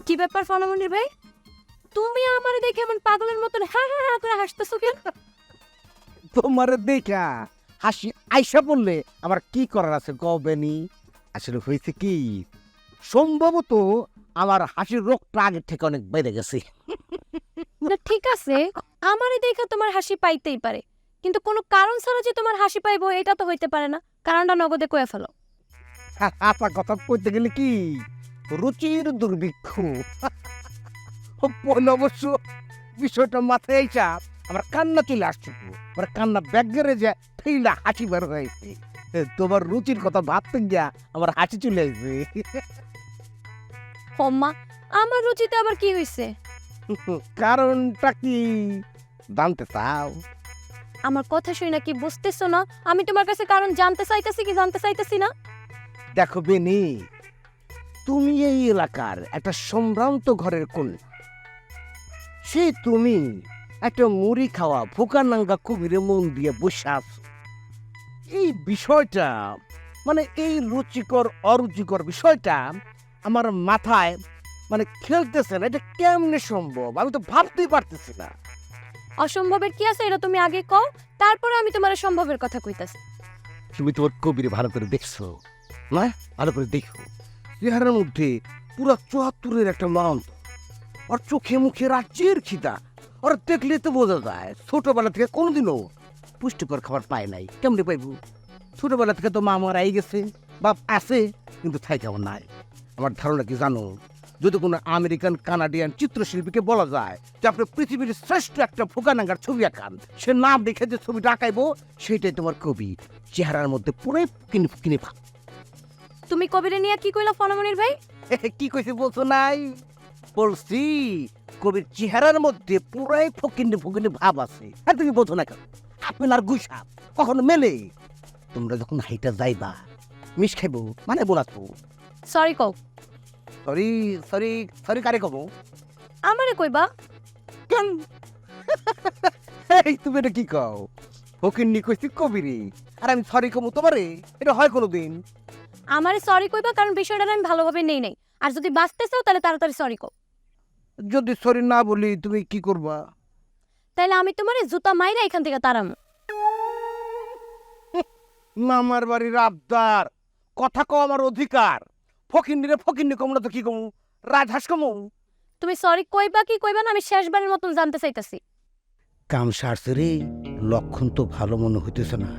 কি ব্যাপার ফণমনির ভাই, তুমি আমারে দেখে এমন পাগলের মতন হ্যাঁ হ্যাঁ হ্যাঁ করে হাসতেছো কেন? তোমার দেখা হাসি আইসা বললে আমার কি করার আছে গবেনি। আসলে হয়েছে কি, সম্ভবত আমার হাসির রোগটা আগের থেকে অনেক বেড়ে গেছে। না ঠিক আছে, আমারে দেখে তোমার হাসি পাইতেই পারে, কিন্তু কোনো কারণ ছাড়া যে তোমার হাসি পাইবো এটা তো হইতে পারে না। কারণটা নগদে কয়ে ফেলো। আপা কথা কইতে গেলে কি রুচির দুর্ভিক্ষ। পয়লা অবশ্য বিষয়টা মাথায় আইসা আমার কান্না চলে আসছে, আমার কান্না ব্যাগেরে যে ফেইলা হাসি বের হয়েছে। তোমার রুচির কথা ভাবতে গিয়া আমার হাসি চলে আসবে। হোম্মা, আমার রুচিতে আবার কি হইছে? কারণটা কি জানতে চাও? আমার কথা শুই না কি বুঝতেছো না? আমি তোমার কাছে কারণ জানতে চাইতেছি কি জানতে চাইতেছি না? দেখো বেনি, তুমি এই এলাকার একটা সম্ভ্রান্ত ঘরের কন্যা। সে তুমি একটা মুড়ি খাওয়া ভোকা নাঙ্গা কবিরে মন দিয়ে বসে আছো। এই বিষয়টা মানে এই রুচিকর অরুচিকর বিষয়টা আমার মাথায় মানে খেলতেছে না। এটা কেমনে সম্ভব আমি তো ভাবতেই পারতেছি না। অসম্ভবের কি আছে এটা তুমি আগে কও, তারপরে আমি তোমার সম্ভবের কথা কইতাছি। তুমি তোমার কবিরে ভালো করে দেখছো না? ভালো করে দেখো, চেহারার মধ্যে পুরা ৭৪-এর একটা মান, আর চোখে মুখে রাজ্যের খিদা। আর দেখলে তো বোঝা যায় ছোটবেলা থেকে কোনোদিনও পুষ্টিকর খাবার পায় নাই। কেমনে পাইব? ছোটবেলা থেকে তো মা মারাই গেছে, বাপ আছে কিন্তু থাই কেমন নাই। আমার ধারণা কি জানো, যদি কোনো আমেরিকান কানাডিয়ান চিত্রশিল্পীকে বলা যায় যে আপনি পৃথিবীর শ্রেষ্ঠ একটা ফোকানাঙ্গার ছবি আঁকান, সে নাম দেখে যে ছবিটা আঁকাইবো সেটাই তোমার কবি। চেহারার মধ্যে পুরোই ফুকিনি ফুকিনি ভাব। তুমি কবিরে নিয়ে কি কইলা ফণমনির ভাই? কি কইছে বলছো নাই? বলছি কবির চেহারার মধ্যে পুরাই ফকিনি ফকিনি ভাব আছে। আর তুমি বোঝো না কেন? আপেল আর গুইসাপ কখনো মেলে? তোমরা যখন হাইটা যাইবা মিস খাইবো মানে বোনাতো। সরি কও। সরি সরি সরি কারে কব? আমারে কইবা? কেন? এই তুমি এটা কি কও? ফকিন্নি কইছি কবিরে, আর আমি সরি কমু তোমারে? এটা হয় কোনোদিন? আমারে সরি কইবা, কারণ বিষয়টা আমি ভালোভাবে নেই নাই। আর যদি বাঁচতে চাও তাহলে তাড়াতাড়ি সরি কও। যদি সরি না বলি তুমি কি করবা? তাইলে আমি তোমারে জুতা মাইরা এখান থেকে তাড়ামু। মামার বাড়ির আবদার, কথা কও আমার অধিকার। ফকিন্নিরে ফকিন্নি কমু না তো কি কমু? রাজহাঁস কমু? তুমি সরি কইবা কি কইবা না আমি শেষবারের মতন জানতে চাইতাছি। কাম সারছে রে, লক্ষণ তো ভালো মনে হইতেছে না।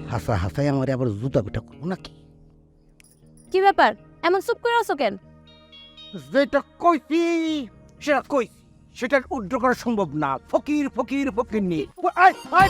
হাসা হাসাই আমার আবার জুতা পিটা করবো নাকি? কি ব্যাপার, এমন চুপ করে আছো কেন? যেটা কইছি সেটা কইছি, সেটা উদ্র করা সম্ভব না। ফকির ফকির ফকিন্নি। আয় আয়